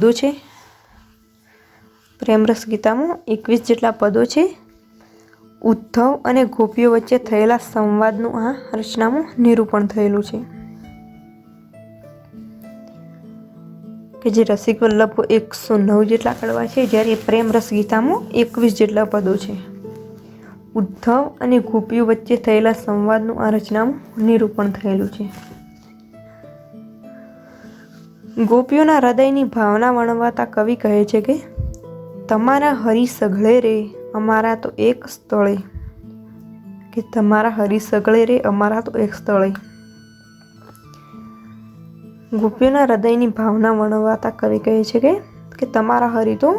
પદો છે। પ્રેમરસ ગીતામાં 21 જેટલા પદો છે। ઉદ્ધવ અને ગોપીઓ વચ્ચે થયેલા સંવાદનું આ રચનામાં નિરૂપણ થયેલું છે કે જે રસિક વલ્લભો 109 જેટલા કડવા છે, જ્યારે પ્રેમરસ ગીતામાં 21 જેટલા પદો છે। ઉદ્ધવ અને ગોપીઓ વચ્ચે થયેલા સંવાદનું આ રચનામાં નિરૂપણ થયેલું છે। ગોપીઓના હૃદયની ભાવના વર્ણવતા કવિ કહે છે કે તમારા હરિ સઘળે રે અમારા તો એક સ્થળે, કે તમારા હરિ સઘળે રે અમારા તો એક સ્થળે। ગોપીઓના હૃદયની ભાવના વર્ણવતા કવિ કહે છે કે તમારા હરિ તો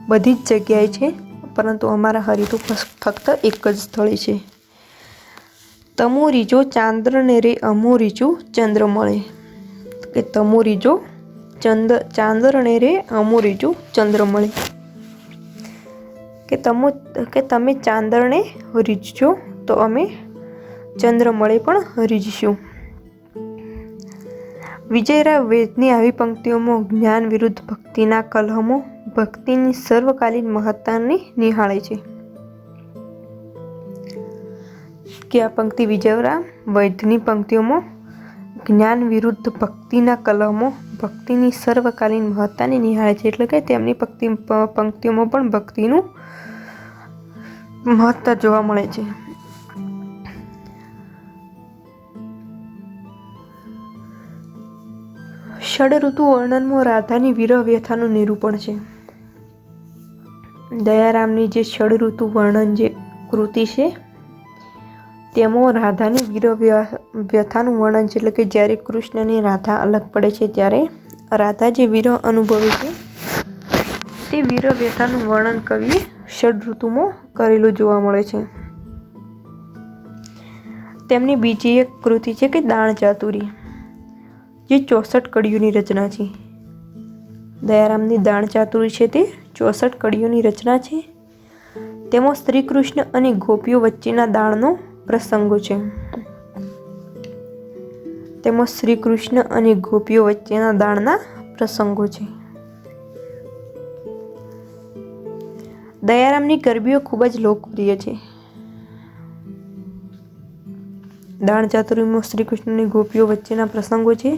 બધી જ જગ્યાએ છે, પરંતુ અમારા હરિ તો ફક્ત એક જ સ્થળે છે। તમો રીજો ચાંદ્રને રે અમો રીજું ચંદ્ર મળે, કે તમો રીજો ચાંદ્રને રે અમો રીજું ચંદ્ર મળે, કે તમે ચાંદરને રીઝજો તો અમે ચંદ્ર મળે પણ રીઝશું। વિજયરાવ વેદની આવી પંક્તિઓમાં જ્ઞાન વિરુદ્ધ ભક્તિના કલહમો ભક્તિની સર્વકાલીન મહત્તાને નિહાળે છે। કે આ પંક્તિ વિજયરાવ વૈદ્યની પંક્તિઓમાં જ્ઞાન વિરુદ્ધ ભક્તિના કલહમો ભક્તિની સર્વકાલીન મહત્તાને નિહાળે છે, એટલે કે તેમની પંક્તિઓમાં પણ ભક્તિનું મહત્તા જોવા મળે છે। ષડઋતુ વર્ણનમાં રાધાની વિરહ વ્યથાનું નિરૂપણ છે। દયારામની જે ષડઋતુ વર્ણન જે કૃતિ છે તેમાં રાધાની વિરહ વ્યથાનું વર્ણન છે, એટલે કે જ્યારે કૃષ્ણ અને રાધા અલગ પડે છે ત્યારે રાધા જે વિરહ અનુભવે છે તે વિરહ વ્યથાનું વર્ણન કવિએ ષડઋતુમાં કરેલું જોવા મળે છે। તેમની બીજી એક કૃતિ છે કે દાણ ચાતુરી, જે 64 કડીઓની રચના છે। દયારામની દાણ ચાતુરી છે તે 64 કડીઓની રચના છે। તેમાં શ્રી કૃષ્ણ અને ગોપીઓ વચ્ચેના દાણનો પ્રસંગો છે। તેમાં શ્રી કૃષ્ણ અને ગોપીઓ વચ્ચેના દાણના પ્રસંગો છે। દયારામની ગરબીઓ ખૂબ જ લોકપ્રિય છે। દાણ ચાતુરીમાં શ્રી કૃષ્ણ અને ગોપીઓ વચ્ચેના પ્રસંગો છે,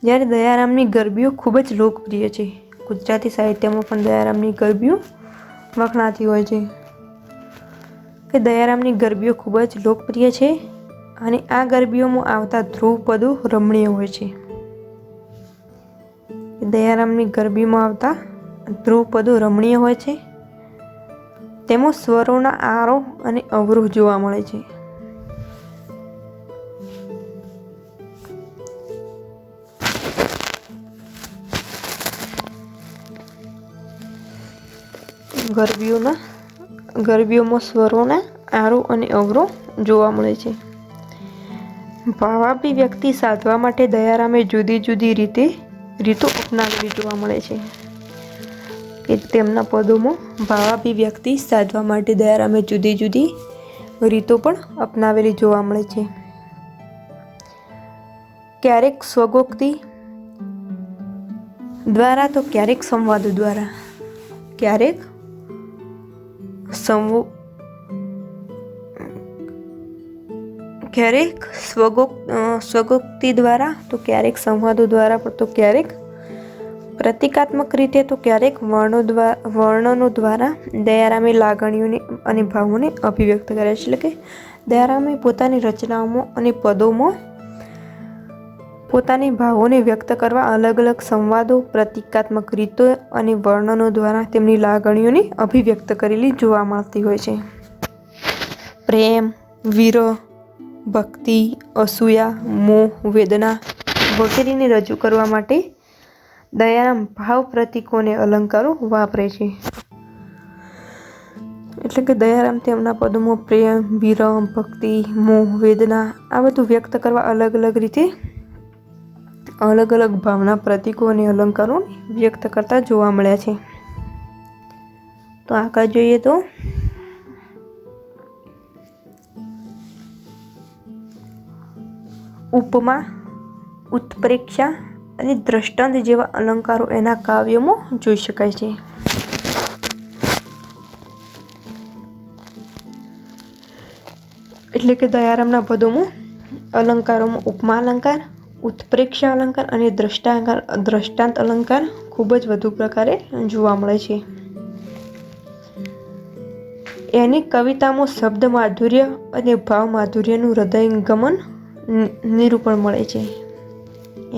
જ્યારે દયારામની ગરબીઓ ખૂબ જ લોકપ્રિય છે। ગુજરાતી સાહિત્યમાં પણ દયારામની ગરબીઓ વખણાતી હોય છે, કે દયારામની ગરબીઓ ખૂબ જ લોકપ્રિય છે અને આ ગરબીઓમાં આવતા ધ્રુવપદો રમણીય હોય છે। દયારામની ગરબીમાં આવતા ધ્રુવપદો રમણીય હોય છે। તેમાં સ્વરોના આરોહ અને અવરોહ જોવા મળે છે। ગરબીઓમાં સ્વરોના આરોહ અને અવરોહ જોવા મળે છે। ભાવાભિવ્યક્તિ સાધવા માટે દયારામે જુદી જુદી રીતો અપનાવેલી જોવા મળે છે, કે તેમના પદોમાં ભાવાભિવ્યક્તિ સાધવા માટે દયારામે જુદી જુદી રીતો પણ અપનાવેલી જોવા મળે છે। ક્યારેક સ્વગોક્તિ દ્વારા તો ક્યારેક સંવાદ દ્વારા, ક્યારેક સ્વગોક્તિ દ્વારા તો ક્યારેક સંવાદો દ્વારા, તો ક્યારેક પ્રતિકાત્મક રીતે તો ક્યારેક વર્ણનો દ્વારા દયારામે લાગણીઓને અને ભાવોને અભિવ્યક્ત કર્યા છે। એટલે કે દયારામે પોતાની રચનાઓમાં અને પદોમાં પોતાની ભાવોને વ્યક્ત કરવા અલગ અલગ સંવાદો, પ્રતિકાત્મક રીતો અને વર્ણનો દ્વારા તેમની લાગણીઓને અભિવ્યક્ત કરેલી જોવા મળતી હોય છે। પ્રેમ, વિરહ, ભક્તિ, અસૂયા, મોહ, વેદના વગેરેને રજૂ કરવા માટે દયારામ ભાવ પ્રતીકો અને અલંકારો વાપરે છે। એટલે કે દયારામ તેમના પદોમાં પ્રેમ, વિરહ, ભક્તિ, મોહ, વેદના આ બધું વ્યક્ત કરવા અલગ અલગ રીતે અલગ અલગ ભાવના પ્રતીકો અને અલંકારો વ્યક્ત કરતા જોવા મળ્યા છે। તો આગળ જોઈએ તો ઉપમા, ઉત્પ્રેક્ષા, અને દ્રષ્ટાંત જેવા અલંકારો એના કાવ્યોમાં જોઈ શકાય છે. એટલે કે દયારામના પદોમાં અલંકારોમાં ઉપમા અલંકાર, ઉત્પ્રેક્ષ અલંકાર અને દ્રષ્ટાંત અલંકાર ખૂબ જ વધુ પ્રકારે જોવા મળે છે. એની કવિતામાં શબ્દ માધુર્ય અને ભાવ માધુર્યનું હૃદયંગમન નિરૂપણ મળે છે.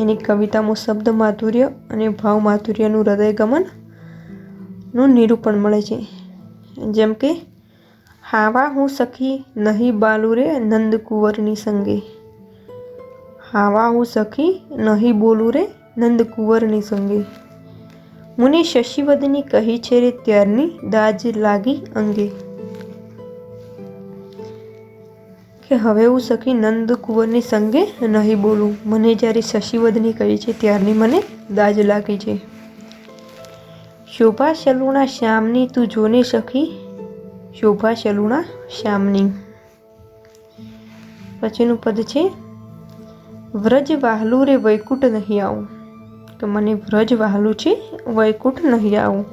એની કવિતામાં શબ્દ માધુર્ય અને ભાવ માધુર્યનું હૃદયગમન નું નિરૂપણ મળે છે. જેમ કે હાવા હું સખી નહીં બાલું રે નંદ કુંવરની સંગે. હાવા હું સખી નહીં બોલું રે નંદ કુંવરની સંગે. મુને શશિવદની કહી છે રે ત્યારની દાજ લાગી અંગે. કે હવે હું સખી નંદ કુંવરની સંગે નહીં બોલું, મને જ્યારે શશિવદની કહી છે ત્યારની મને દાજ લાગી છે. શોભા સલુણા શ્યામની તું જોને સખી, શોભા સલુણા શ્યામની. પછીનું પદ છે વ્રજ વહાલું રે વૈકુંઠ નહીં આવું. તો મને વ્રજ વહાલું છે વૈકુંઠ નહીં આવું.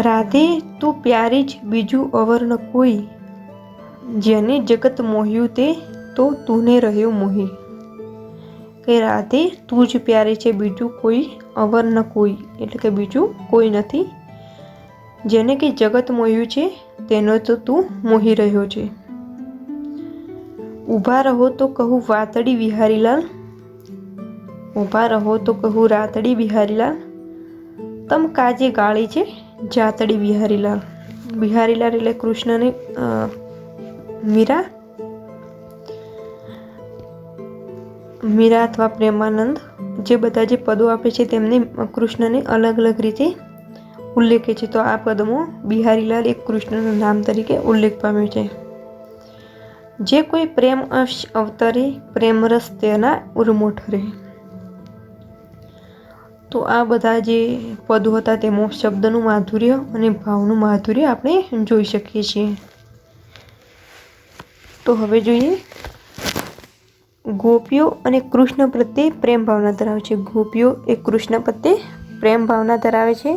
રાધે તું પ્યારી જ બીજું અવર ન કોઈ, જેને જગત મોહ્યું તે તો તુને રહ્યો મોહી. કે રાધે તું જ પ્યારી છે બીજું કોઈ અવર ન કોઈ, એટલે કે બીજું કોઈ નથી. જેને કે જગત મોહ્યું છે તેનો તો તું મોહી રહ્યો છે. ઊભા રહો તો કહું વાતડી વિહારીલાલ, ઊભા રહો તો કહું રાતડી બિહારીલાલ. તમ કાજે ગાળી છે જાતડી બિહારીલાલ. બિહારીલાલ એટલે કૃષ્ણને મીરા અથવા પ્રેમાનંદ જે બધા જે પદો આપે છે તેમને કૃષ્ણને અલગ અલગ રીતે ઉલ્લેખે છે. તો આ પદમાં બિહારીલાલ એક કૃષ્ણના નામ તરીકે ઉલ્લેખ પામ્યો છે. જે કોઈ પ્રેમ અવતરે પ્રેમરસ તેના ઉર્મો ઠરે. તો આ બધા જે પદો હતા તેમાં શબ્દનું માધુર્ય અને ભાવનું માધુર્ય આપણે જોઈ શકીએ છીએ. તો હવે જોઈએ ગોપીઓ અને કૃષ્ણ પ્રત્યે પ્રેમ ભાવના ધરાવે છે. ગોપીઓ એ કૃષ્ણ પ્રત્યે પ્રેમ ભાવના ધરાવે છે.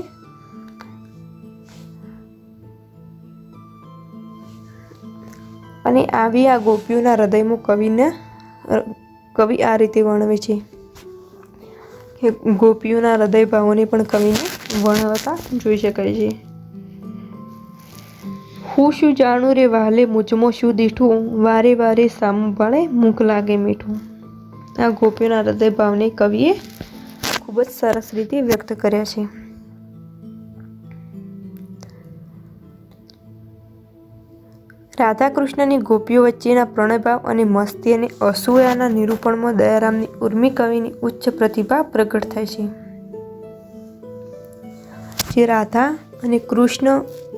અને આવી આ ગોપીઓના હૃદયમાં કવિ આ રીતે વર્ણવે છે કે ગોપીઓના હૃદય ભાવોને પણ કવિને વર્ણવતા જોઈ શકાય છે. હું શું જાણું રે વાલે મુજમાં શું દીઠું, વારે વારે સાંભળે મુખ લાગે મીઠું. આ ગોપીઓના હૃદય ભાવને કવિએ ખૂબ જ સરસ રીતે વ્યક્ત કર્યા છે. રાધા કૃષ્ણની ગોપીઓ વચ્ચેના પ્રણયભાવ અને મસ્તી અને અસૂયાના નિરૂપણમાં દયારામની ઉર્મી કવિની ઉચ્ચ પ્રતિભા પ્રગટ થાય છે. જે રાધા અને કૃષ્ણ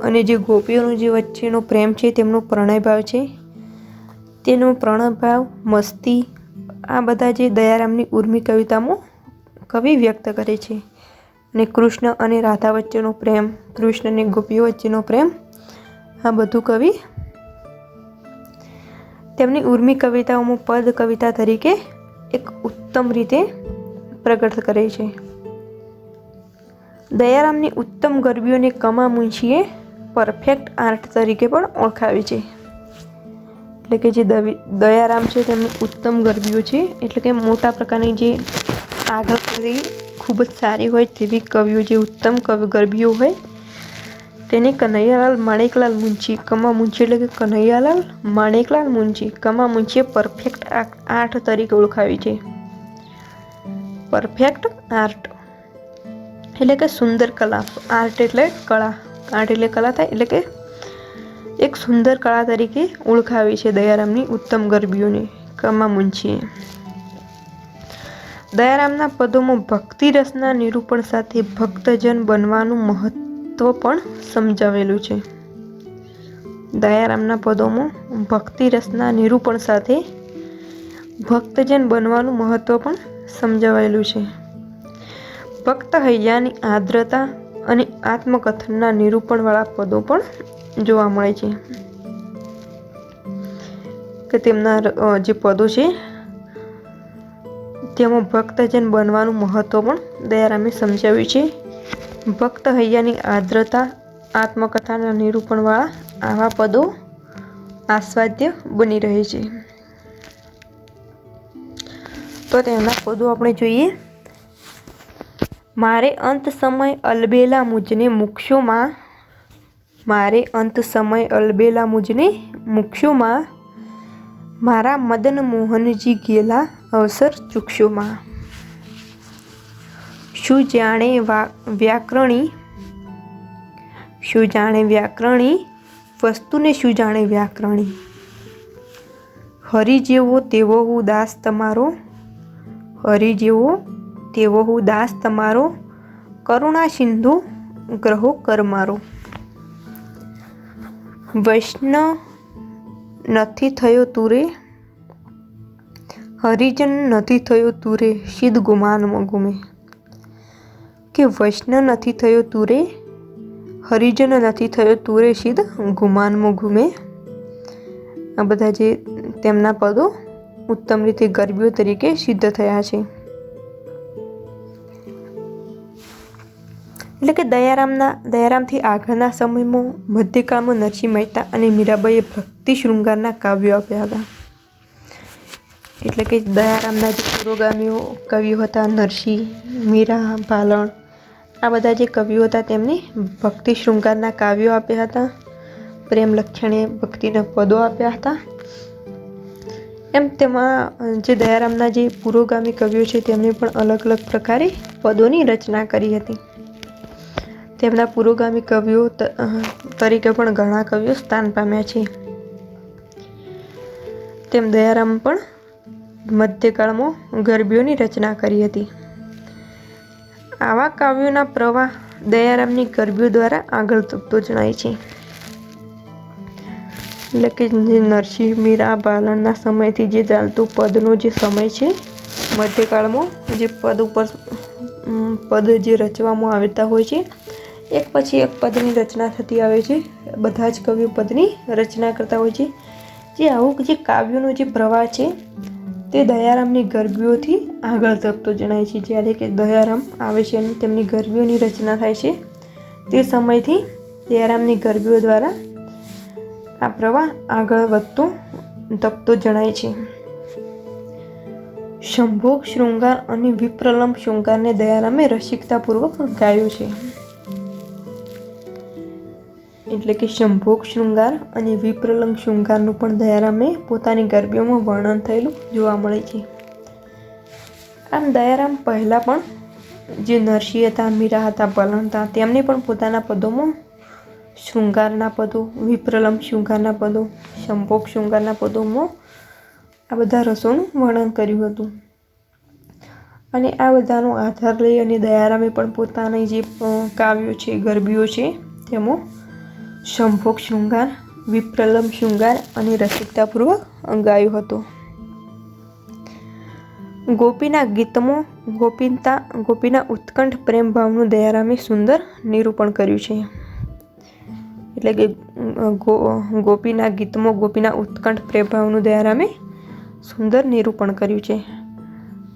અને જે ગોપીઓનો જે વચ્ચેનો પ્રેમ છે તેમનો પ્રણયભાવ છે, તેનો પ્રણયભાવ મસ્તી આ બધા જે દયારામની ઉર્મી કવિતામાં કવિ વ્યક્ત કરે છે. અને કૃષ્ણ અને રાધા વચ્ચેનો પ્રેમ, કૃષ્ણ અને ગોપીઓ વચ્ચેનો પ્રેમ, આ બધું કવિ તેમની ઉર્મી કવિતાઓમાં પદ કવિતા તરીકે એક ઉત્તમ રીતે પ્રગટ કરે છે. દયારામની ઉત્તમ ગરબીઓને કમા મુનશીએ પરફેક્ટ આર્ટ તરીકે પણ ઓળખાવી છે. એટલે કે જે દયારામ છે તેમની ઉત્તમ ગરબીઓ છે, એટલે કે મોટા પ્રકારની જે આગળ ખૂબ જ સારી હોય તેવી કવિઓ જે ઉત્તમ ગરબીઓ હોય તેને કનૈયાલાલ માણેકલાલ મુનશી, કમા મુનશી એટલે કે કનૈયાલાલ માણેકલાલ મુનશી, કમા મુનશીએ પરફેક્ટ આર્ટ તરીકે ઓળખાવી છે. પરફેક્ટ આર્ટ એટલે કે સુંદર કલા. આર્ટ એટલે કળા, આર્ટ એટલે કલા થાય, એટલે કે એક સુંદર કળા તરીકે ઓળખાવી છે દયારામની ઉત્તમ ગરબીઓને કમા મુનશીએ. દયારામના પદોમાં ભક્તિ રસના નિરૂપણ સાથે ભક્તજન બનવાનું મહત્વ પણ સમજાવેલું છે. દયારામના પદોમાં ભક્તિ રસના નિરૂપણ સાથે ભક્તજન બનવાનું મહત્વ પણ સમજાવેલું છે. ભક્ત હૈયાની આર્દ્રતા અને આત્મકથનના નિરૂપણવાળા પદો પણ જોવા મળે છે. કે તેમના જે પદો છે તેમાં ભક્તજન બનવાનું મહત્ત્વ પણ દયારામે સમજાવ્યું છે. ભક્ત હૈયાની આર્દ્રતા, આત્મકથાના નિરૂપણવાળા આવા પદો આસ્વાદ્ય બની રહે છે. તો તેમના પદો આપણે જોઈએ. મારે અંત સમય અલબેલા મુજને મુક્ષોમાં, મારે અંત સમય અલબેલા મુજને મુક્ષોમાં, મારા મદન મોહનજી ગેલા અવસર ચૂકશોમાં. શું જાણે વ્યાકરણી, શું જાણે વ્યાકરણી, વસ્તુને શું જાણે વ્યાકરણી. હરિ જેવો તેવો હું દાસ તમારો, હરિ જેવો તેવો હું દાસ તમારો, કરુણા સિંધુ ગ્રહો કર મારો. વૈષ્ણવ નથી થયો તુરે, હરિજન નથી થયો તુરે, સિદ્ધ ગુમાનમાં ગુમે. કે વૈષ્ણવ નથી થયો તુરે, હરિજન નથી થયો તુરે, સિદ્ધ ગુમાનમાં ગુમે. આ બધા જે તેમના પદો ઉત્તમ રીતે ગરબીઓ તરીકે સિદ્ધ થયા છે. એટલે કે દયારામથી આગળના સમયમાં મધ્યકાળમાં નરસિંહ મહેતા અને મીરાબાઈએ ભક્તિ શૃંગારના કાવ્યો આપ્યા હતા. એટલે કે દયારામના જે પુરોગામીઓ કવિઓ હતા, નરસિંહ, મીરા, ભાલણ, આ બધા જે કવિઓ હતા તેમને ભક્તિ શૃંગારના કાવ્યો આપ્યા હતા. પ્રેમ લક્ષણે ભક્તિના પદો આપ્યા હતા. એમ તેમાં જે દયારામના જે પુરોગામી કવિઓ છે તેમણે પણ અલગ અલગ પ્રકારે પદોની રચના કરી હતી. તેમના પુરોગામી કવિઓ તરીકે પણ ઘણા કવિઓ સ્થાન પામ્યા છે. તેમ દયારામ પણ મધ્યકાળમાં ગરબીઓની રચના કરી હતી. આવા કાવ્યોના પ્રવાહ દયારામની ગરબીઓ દ્વારા આગળ તપતો જણાય છે. એટલે કે જે નરસિંહ, મીરા, ભાલણના સમયથી જે ચાલતું પદનો જે સમય છે, મધ્યકાળમાં જે પદ ઉપર પદ જે રચવામાં આવતા હોય છે, એક પછી એક પદની રચના થતી આવે છે. બધા જ કવિઓ પદની રચના કરતા હોય છે. જે આવું જે કાવ્યોનો જે પ્રવાહ છે તે દયારામની ગરબીઓથી આગળ તપતો જણાય છે. જ્યારે કે દયારામ આવે છે અને તેમની ગરબીઓની રચના થાય છે તે સમયથી દયારામની ગરબીઓ દ્વારા આ પ્રવાહ આગળ વધતો તપતો જણાય છે. સંભોગ શૃંગાર અને વિપ્રલંબ શૃંગારને દયારામે રસિકતાપૂર્વક ગાયો છે. એટલે કે સંભોગ શૃંગાર અને વિપ્રલંબ શૃંગારનું પણ દયારામે પોતાની ગરબીઓમાં વર્ણન થયેલું જોવા મળે છે. આમ દયારામ પહેલાં પણ જે નરસિંહ હતા, મીરા હતા, ભાલણ હતા, તેમને પણ પોતાના પદોમાં શૃંગારના પદો, વિપ્રલંબ શૃંગારના પદો, સંભોગ શૃંગારના પદોમાં આ બધા રસોનું વર્ણન કર્યું હતું. અને આ બધાનો આધાર લઈ અને દયારામે પણ પોતાની જે કાવ્યો છે, ગરબીઓ છે તેમાં સંભોગ શૃંગાર, વિપ્રલંબ શૃંગાર અને રસિકતાપૂર્વક ગાયો હતો. ગોપીના ગીતમાં ગોપીના ઉત્કંઠ પ્રેમ ભાવનું દયારામે સુંદર નિરૂપણ કર્યું છે. એટલે કે ગોપીના ગીતમાં ગોપીના ઉત્કંઠ પ્રેમ ભાવનું દયારામે સુંદર નિરૂપણ કર્યું છે.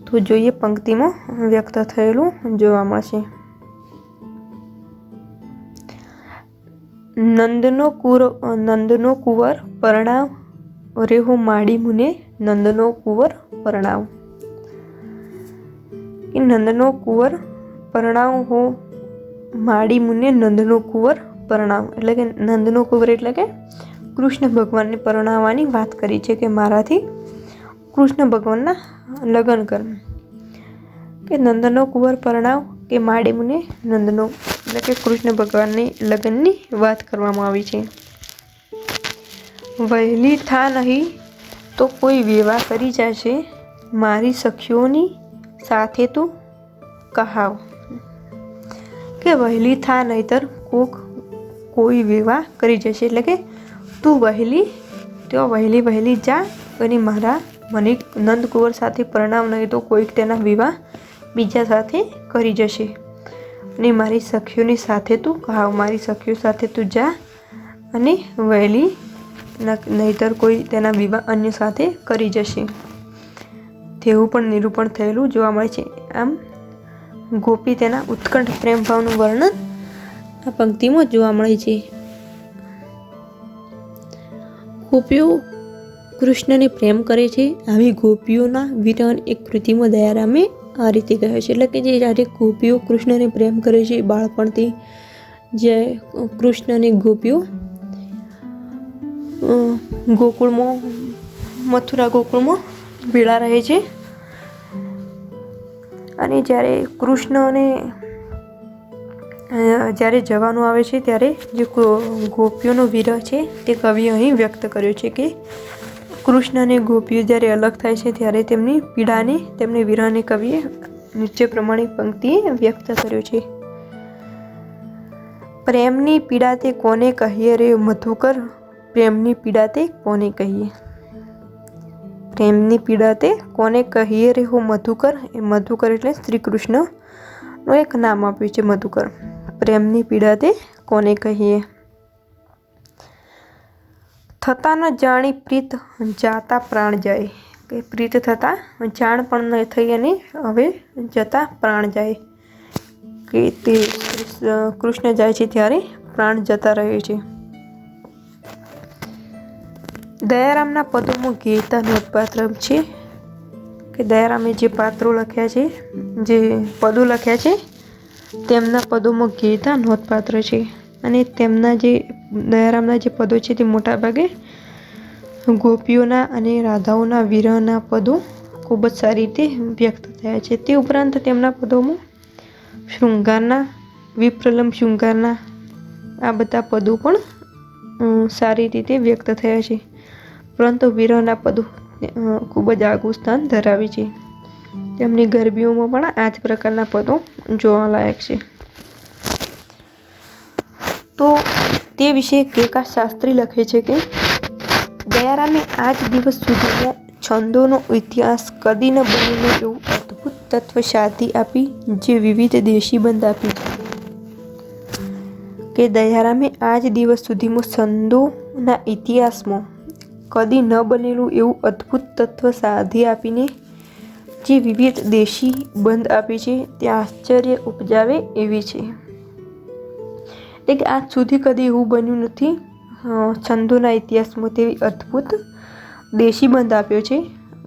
તો જોઈએ પંક્તિમાં વ્યક્ત થયેલું જોવા મળશે. નંદનો કુંવર પરણાવ, રે હો માડી મુને નંદનો કુંવર પરણાવ. નંદનો કુંવર પરણાવ હો માડી મુને નંદનો કુંવર પરણાવ. એટલે કે નંદનો કુંવર એટલે કે કૃષ્ણ ભગવાનને પરણાવવાની વાત કરી છે કે મારાથી કૃષ્ણ ભગવાનના લગ્ન કર. કે નંદનો કુંવર પરણાવ કે માડી મુને નંદનો, એટલે કે કૃષ્ણ ભગવાનની લગ્નની વાત કરવામાં આવી છે. વહેલી થા નહીં તો કોઈ વિવાહ કરી જશે, મારી સખીઓની સાથે તું કહાવ. કે વહેલી થા નહીતર કોઈ વિવાહ કરી જશે. એટલે કે તું વહેલી જા અને મને નંદકુંવર સાથે પરણાવ, નહીં તો કોઈક તેના વિવાહ બીજા સાથે કરી જશે. અને મારી સખીઓની સાથે તું કહાવ, મારી સખીઓ સાથે તું જા અને નહીતર કોઈ તેના વિવાહ અન્ય સાથે કરી જશે. તેવું પણ નિરૂપણ થયેલું જોવા મળે છે. આમ ગોપી તેના ઉત્કંઠ પ્રેમ ભાવનું વર્ણન આ પંક્તિમાં જોવા મળે છે. ગોપીઓ કૃષ્ણને પ્રેમ કરે છે. આવી ગોપીઓના વિરહન એક કૃતિમાં દયારામે આ રીતે કહે છે. એટલે કે જે જ્યારે ગોપીઓ કૃષ્ણને પ્રેમ કરે છે, બાળપણથી જે કૃષ્ણની ગોપીઓ ગોકુળમાં, મથુરા ગોકુળમાં ભેળા રહે છે અને જ્યારે કૃષ્ણને જ્યારે જવાનું આવે છે ત્યારે જે ગોપીઓનો વિરહ છે તે કવિએ અહીં વ્યક્ત કર્યો છે કે કૃષ્ણ અને ગોપીઓ જ્યારે અલગ થાય છે ત્યારે તેમની પીડાને, તેમની વિરહને કવિએ નીચે પ્રમાણે પંક્તિએ વ્યક્ત કર્યો છે. પ્રેમની પીડા તે કોને કહીએ રે મધુકર, પ્રેમની પીડા તે કોને કહીએ. પ્રેમની પીડા તે કોને કહીએ રે હો મધુકર. એ મધુકર એટલે શ્રી કૃષ્ણનું એક નામ આપ્યું છે મધુકર. પ્રેમની પીડા તે કોને કહીએ. થતા ન જાણી પ્રીત જાતા પ્રાણ જાય. કે પ્રીત થતા જાણ પણ ન થઈ અને હવે જતા પ્રાણ જાય. કે તે કૃષ્ણ જાય છે ત્યારે પ્રાણ જતા રહે છે. દયારામના પદોમાં ગેયતા નોંધપાત્ર છે. કે દયારામે જે પાત્રો લખ્યા છે, જે પદો લખ્યા છે તેમના પદોમાં ગેયતા નોંધપાત્ર છે. અને તેમના જે દયારામના જે પદો છે તે મોટાભાગે ગોપીઓના અને રાધાઓના વિરહના પદો ખૂબ જ સારી રીતે વ્યક્ત થયા છે. તે ઉપરાંત તેમના પદોમાં શૃંગારના, વિપ્રલંબ શૃંગારના આ બધા પદો પણ સારી રીતે વ્યક્ત થયા છે. પરંતુ વિરહના પદો ખૂબ જ આગવું સ્થાન ધરાવે છે. તેમની ગરબીઓમાં પણ આ જ પ્રકારના પદો જોવાલાયક છે. તો તે વિશે કેકા શાસ્ત્રી લખે છે કે દયારામે આજ દિવસ સુધીમાં છંદોનો ઇતિહાસ કદી ન બનેલો એવું અદ્ભુત તત્વ સાધી આપી જે વિવિધ દેશીબંધ આપી છે. કે દયારામે આજ દિવસ સુધીમાં છંદોના ઇતિહાસમાં કદી ન બનેલું એવું અદ્ભુત તત્વ સાધી આપીને જે વિવિધ દેશી બંધ આપી છે તે આશ્ચર્ય ઉપજાવે એવી છે. એટલે કે આજ સુધી કદી એવું બન્યું નથી છંદોના ઇતિહાસમાં તેવી અદ્ભુત દેશી બંધ આપ્યો છે.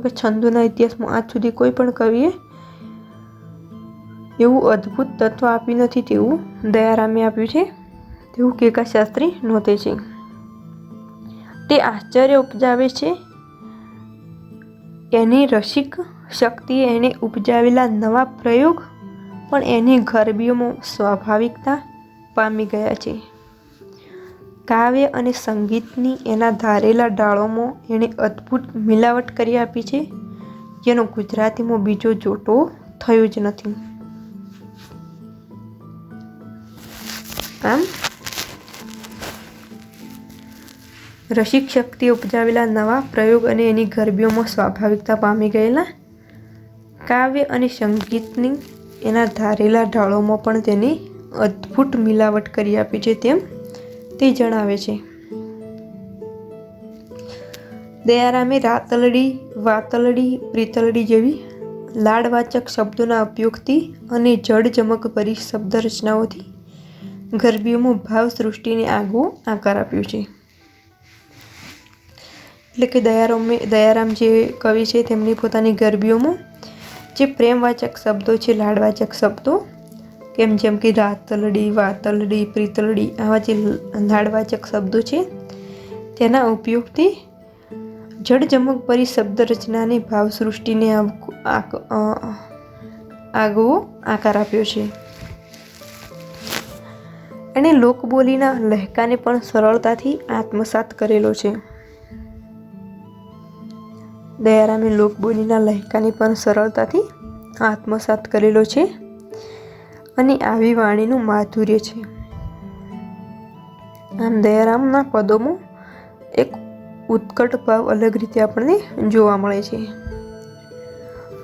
કે છંદોના ઇતિહાસમાં આજ સુધી કોઈ પણ કવિએ એવું અદ્ભુત તત્વ આપ્યું નથી તેવું દયારામે આપ્યું છે, તેવું કેકા શાસ્ત્રી નોંધે છે. તે આશ્ચર્ય ઉપજાવે છે. એની રસિક શક્તિએ એને ઉપજાવેલા નવા પ્રયોગ પણ એની ગરબીઓમાં સ્વાભાવિકતા પામી ગયા છે. કાવ્ય અને સંગીતની એના ધારેલા ડાળોમાં એણે અદ્ભુત મિલાવટ કરી આપી છે જેનો ગુજરાતીમાં બીજો જોટો થયો જ નથી. આમ રસિક શક્તિ ઉપજાવેલા નવા પ્રયોગ અને એની ગરબીઓમાં સ્વાભાવિકતા પામી ગયેલા કાવ્ય અને સંગીતની એના ધારેલા ઢાળોમાં પણ તેની અદ્ભુત મિલાવટ કરી આપી છે તેમ તે જણાવે છે. દયારામે રાતલડી, વાતલડી, પ્રીતલડી જેવી લાડવાચક શબ્દોના ઉપયોગથી અને જડ જમકભરી શબ્દ રચનાઓથી ગરબીઓમાં ભાવ સૃષ્ટિને આગવો આકાર આપ્યો છે. એટલે કે દયારામ જે કવિ છે તેમની પોતાની ગરબીઓમાં જે પ્રેમવાચક શબ્દો છે, લાડવાચક શબ્દો જેમ કે રાતલડી, વાતલડી, પ્રીતલડી આવા જે લાડવાચક શબ્દો છે તેના ઉપયોગથી જડજમકભરી શબ્દ રચનાની ભાવ સૃષ્ટિને આગવો આકાર આપ્યો છે. એણે લોકબોલીના લહેકાને પણ સરળતાથી આત્મસાત કરેલો છે. દયારામે લોકબોલીના લહેકાને પણ સરળતાથી આત્મસાત કરેલો છે અને આવી વાણીનું માધુર્ય છે. આમ દયારામના પદોમાં એક ઉત્કટ ભાવ અલગ રીતે આપણને જોવા મળે છે.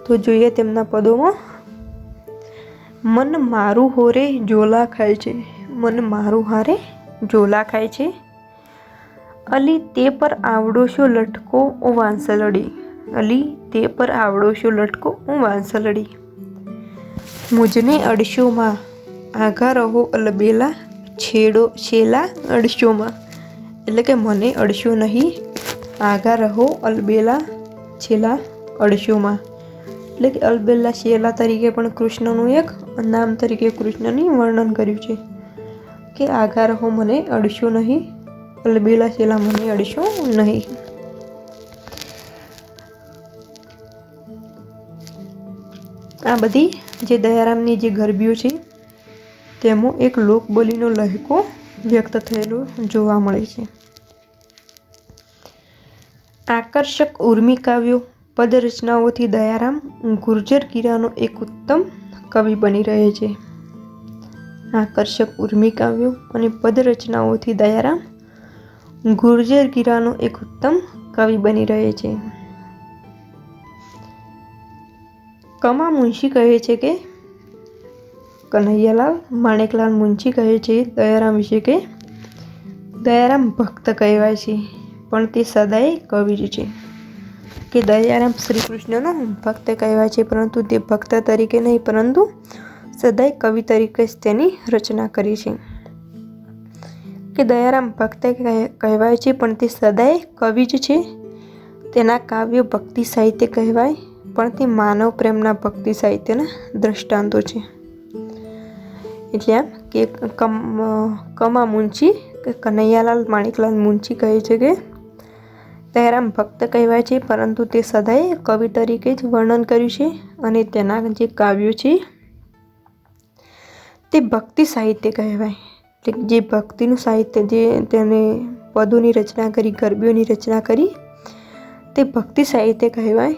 તો જોઈએ તેમના પદોમાં. મન મારું હોરે ઝોલા ખાય છે. મન મારું હારે ઝોલા ખાય છે. અલી તે પર આવડો શો લટકો ઓ વાંસલડી. અલી તે પર આવડો છો લટકો હું વાંસલડી, મુજને અડશોમાં આઘા રહો અલબેલા, છેલા અડશોમાં, એટલે કે મને અડશો નહીં, આઘા રહો અલબેલા છેલા અડશોમાં, એટલે કે અલબેલા છેલા તરીકે પણ કૃષ્ણનું એક નામ તરીકે કૃષ્ણની વર્ણન કર્યું છે કે આઘા રહો મને અડશો નહીં, અલબેલા છેલા મને અડશો નહીં. આ બધી જે દયારામની જે ગરબીઓ છે તેમાં એક લોકબોલીનો લહેકો વ્યક્ત થયેલો જોવા મળે છે. આકર્ષક ઉર્મી કાવ્યો પદ રચનાઓથી દયારામ ગુર્જર ગીરાનો એક ઉત્તમ કવિ બની રહે છે. આકર્ષક ઉર્મી કાવ્યો અને પદ રચનાઓથી દયારામ ગુર્જર ગીરાનો એક ઉત્તમ કવિ બની રહે છે. કમા મુનશી કહે છે કે કનૈયાલાલ માણેકલાલ મુનશી કહે છે દયારામ વિશે કે દયારામ ભક્ત કહેવાય છે પણ તે સદાય કવિ જ છે. કે દયારામ શ્રી કૃષ્ણનો ભક્ત કહેવાય છે પરંતુ તે ભક્ત તરીકે નહીં પરંતુ સદાય કવિ તરીકે જ તેની રચના કરી છે. કે દયારામ ભક્ત કહેવાય છે પણ તે સદાય કવિ જ છે. તેના કાવ્યો ભક્તિ સાહિત્ય કહેવાય પણ તે માનવ પ્રેમના ભક્તિ સાહિત્યના દ્રષ્ટાંતો છે. એટલે આમ કે કમા મુનશી કે કનૈયાલાલ માણેકલાલ મુનશી કહે છે કે દયારામ ભક્ત કહેવાય છે પરંતુ તે સદાય કવિ તરીકે જ વર્ણન કર્યું છે અને તેના જે કાવ્યો છે તે ભક્તિ સાહિત્ય કહેવાય. એટલે જે ભક્તિનું સાહિત્ય જે તેને પદોની રચના કરી, ગરબીઓની રચના કરી તે ભક્તિ સાહિત્ય કહેવાય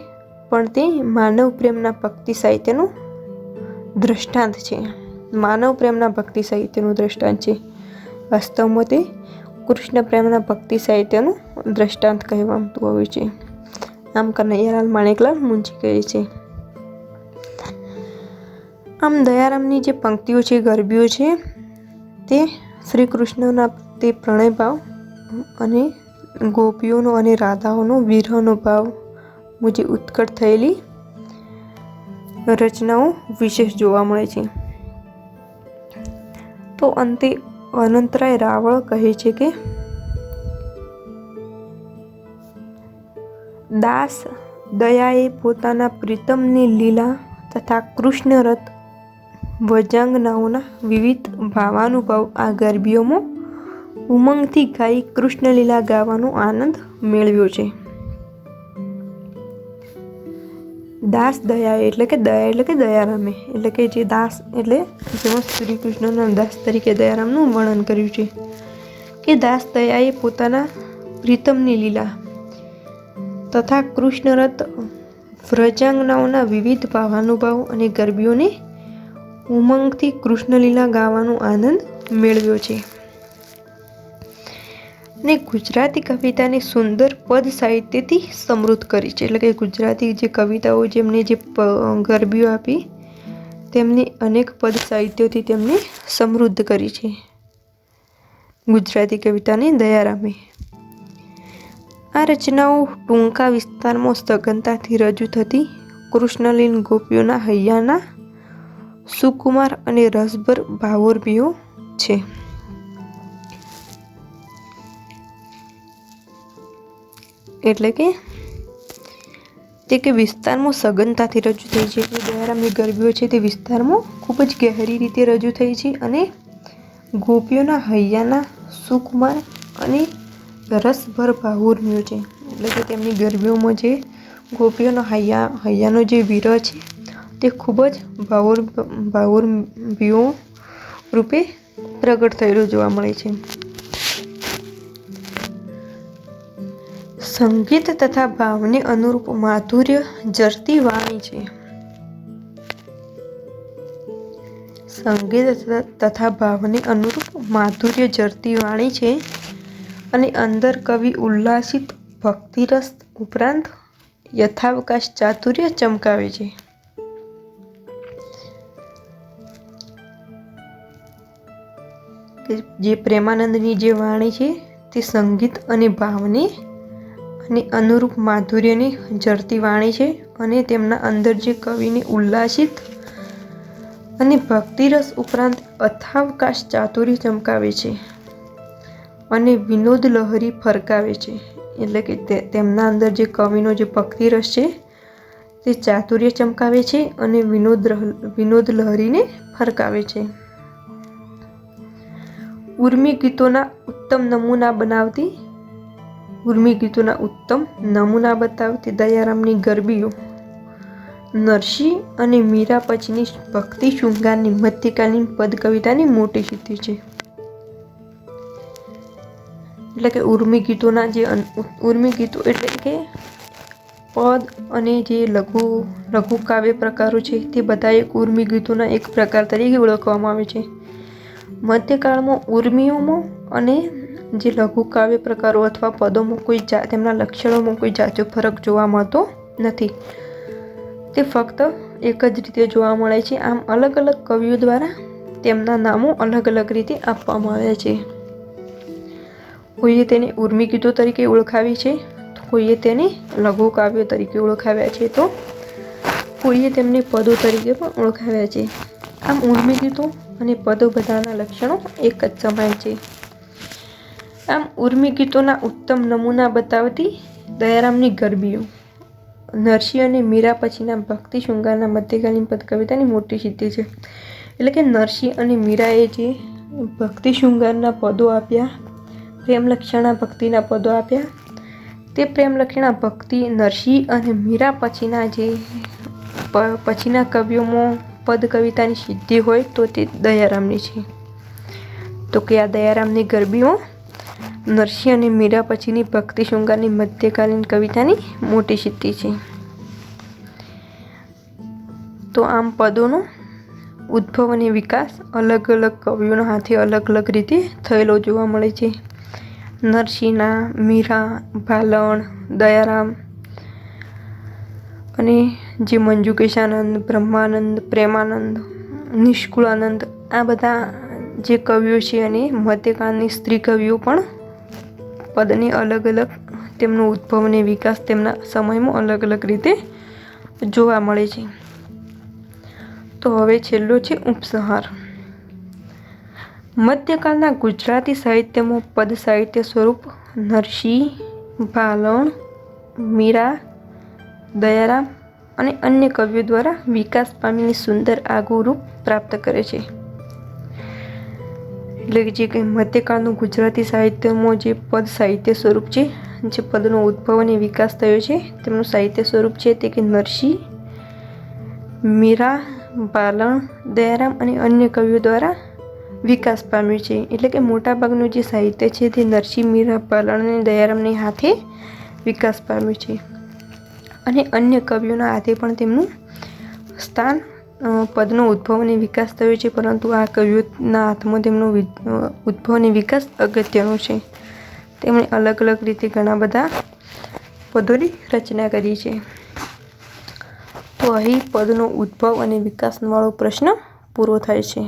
પણ તે માનવ પ્રેમના ભક્તિ સાહિત્યનું દ્રષ્ટાંત છે. માનવ પ્રેમના ભક્તિ સાહિત્યનું દ્રષ્ટાંત છે. વાસ્તવમાં તે કૃષ્ણ પ્રેમના ભક્તિ સાહિત્યનું દ્રષ્ટાંત કહેવાતું આવ્યું છે. આમ કનૈયાલાલ માણેકલાલ મુનશી કહે છે. આમ દયારામની જે પંક્તિઓ છે, ગરબીઓ છે તે શ્રી કૃષ્ણના તે પ્રણય ભાવ અને ગોપીઓનો અને રાધાઓનો વિરહનો ભાવ મુજબ ઉત્કટ થયેલી રચનાઓ વિશેષ જોવા મળે છે. તો અંતે અનંતરાય રાવળ કહે છે કે દાસ દયાએ પોતાના પ્રીતમની લીલા તથા કૃષ્ણરથ વજાંગનાઓના વિવિધ ભાવાનુભાવ આ ગરબીઓમાં ઉમંગથી ગાઈ કૃષ્ણલીલા ગાવાનો આનંદ મેળવ્યો છે. દાસ દયાએ એટલે કે દયારામે એટલે કે જે દાસ એટલે જેમાં શ્રી કૃષ્ણના દાસ તરીકે દયારામનું વર્ણન કર્યું છે કે દાસ દયાએ પોતાના પ્રીતમની લીલા તથા કૃષ્ણરથ વ્રજાંગનાઓના વિવિધ ભાવાનુભાવ અને ગરબીઓને ઉમંગથી કૃષ્ણલીલા ગાવાનો આનંદ મેળવ્યો છે. ને ગુજરાતી કવિતાને સુંદર પદ સાહિત્યથી સમૃદ્ધ કરી છે. એટલે કે ગુજરાતી જે કવિતાઓ જેમને જે ગરબીઓ આપી તેમને અનેક પદ સાહિત્યોથી તેમને સમૃદ્ધ કરી છે ગુજરાતી કવિતાને દયારામે. આ રચનાઓ ટૂંકા વિસ્તારમાં સઘનતાથી રજૂ થતી કૃષ્ણલીન ગોપીઓના હૈયાના સુકુમાર અને રસભર ભાવોર્મીઓ છે. એટલે કે તે કે વિસ્તારમાં સઘનતાથી રજૂ થઈ છે. જે દયારામની ગરબીઓ છે તે વિસ્તારમાં ખૂબ જ ગહેરી રીતે રજૂ થઈ છે અને ગોપીઓના હૈયાના સુકુમાર અને રસભર ભાવોર્મીઓ છે. એટલે કે તેમની ગરબીઓમાં જે ગોપીઓનો હૈયાનો જે વિરહ છે તે ખૂબ જ ભાવોર્મીઓ રૂપે પ્રગટ થયેલું જોવા મળે છે. સંગીત તથા ભાવને અનુરૂપ માધુર્ય જરતી વાણી છે. સંગીત તથા ભાવને અનુરૂપ માધુર્ય જરતી વાણી છે અને અંદર કવિ ઉલ્લાસિત ભક્તિરસ ઉપરાંત યથાવકાશ ચાતુર્ય ચમકાવે છે. જે પ્રેમાનંદની જે વાણી છે તે સંગીત અને ભાવને ની અનુરૂપ માધુર્યની ઝરતી વાણી છે અને તેમના અંદર જે કવિને ઉલ્લાસિત અને ભક્તિરસ ઉપરાંત અથાવકાશ ચાતુર્ય ચમકાવે છે અને વિનોદ લહરી ફરકાવે છે. એટલે કે તેમના અંદર જે કવિનો જે ભક્તિરસ છે તે ચાતુર્ય ચમકાવે છે અને વિનોદ લહરીને ફરકાવે છે. ઉર્મી ગીતોના ઉત્તમ નમૂના બતાવતી દયારામની ગરબીઓ નરસિંહ અને મીરા પછીની ભક્તિ શૃંગારની મધ્યકાલીન પદ કવિતાની મોટી સિદ્ધિ છે. એટલે કે ઉર્મી ગીતો એટલે કે પદ અને જે લઘુ કાવ્ય પ્રકારો છે તે બધા એક ઉર્મી ગીતોના એક પ્રકાર તરીકે ઓળખવામાં આવે છે. મધ્યકાળમાં ઉર્મીઓમાં અને જે લઘુ કાવ્ય પ્રકારો અથવા પદોમાં તેમના લક્ષણોમાં કોઈ જાજો ફરક જોવા મળતો નથી. તે ફક્ત એક જ રીતે જોવા મળે છે. આમ અલગ અલગ કવિઓ દ્વારા તેમના નામો અલગ અલગ રીતે આપવામાં આવ્યા છે. કોઈએ તેને ઉર્મી ગીતો તરીકે ઓળખાવી છે, તો કોઈએ તેને લઘુ કાવ્યો તરીકે ઓળખાવ્યા છે, તો કોઈએ તેમને પદો તરીકે પણ ઓળખાવ્યા છે. આમ ઉર્મી ગીતો અને પદો બધાના લક્ષણો એક જ સમાન છે. આમ ઉર્મી ગીતોના ઉત્તમ નમૂના બતાવતી દયારામની ગરબીઓ નરસિંહ અને મીરા પછીના ભક્તિ શૃંગારના મધ્યકાલીન પદ કવિતાની મોટી સિદ્ધિ છે. એટલે કે નરસિંહ અને મીરાએ જે ભક્તિ શૃંગારના પદો આપ્યા, પ્રેમ લક્ષણા ભક્તિના પદો આપ્યા, તે પ્રેમ લક્ષણા ભક્તિ નરસિંહ અને મીરા પછીના કવિઓમાં પદ કવિતાની સિદ્ધિ હોય તો તે દયારામની છે. તો કે આ દયારામની ગરબીઓ નરસિંહ અને મીરા પછીની ભક્તિ શૃંગારની મધ્યકાલીન કવિતાની મોટી સિદ્ધિ છે. તો આમ પદોનો ઉદ્ભવ અને વિકાસ અલગ અલગ કવિઓના હાથે અલગ અલગ રીતે થયેલો જોવા મળે છે. નરસિંહના, મીરા, ભાલણ, દયારામ અને જે મંજુકેશાનંદ, બ્રહ્માનંદ, પ્રેમાનંદ, નિષ્કુળાનંદ આ બધા જે કવિઓ છે અને મધ્યકાળની સ્ત્રી કવિઓ પણ પદને અલગ અલગ તેમનો ઉદ્ભવ અને વિકાસ તેમના સમયમાં અલગ અલગ રીતે જોવા મળે છે. તો હવે છેલ્લો છે ઉપસંહાર. મધ્યકાળના ગુજરાતી સાહિત્યમાં પદ સાહિત્ય સ્વરૂપ નરસિંહ, ભાલણ, મીરા, દયારામ અને અન્ય કવિઓ દ્વારા વિકાસ પામીને સુંદર આગવું રૂપ પ્રાપ્ત કરે છે. એટલે કે જે મધ્યકાળનું ગુજરાતી સાહિત્યમાં જે પદ સાહિત્ય સ્વરૂપ છે, જે પદનો ઉદ્ભવ અને વિકાસ થયો છે, તેમનું સાહિત્ય સ્વરૂપ છે તે કે નરસિંહ, મીરા, ભાલણ, દયારામ અને અન્ય કવિઓ દ્વારા વિકાસ પામ્યું છે. એટલે કે મોટાભાગનું જે સાહિત્ય છે તે નરસિંહ, મીરા, ભાલણ અને દયારામની હાથે વિકાસ પામ્યું છે અને અન્ય કવિઓના હાથે પણ તેમનું સ્થાન પદનો ઉદ્ભવ અને વિકાસ થયો છે, પરંતુ આ કવિઓના હાથમાં તેમનો ઉદ્ભવ અને વિકાસ અગત્યનો છે. તેમણે અલગ અલગ રીતે ઘણા બધા પદોની રચના કરી છે. તો અહીં પદનો ઉદ્ભવ અને વિકાસવાળો પ્રશ્ન પૂરો થાય છે.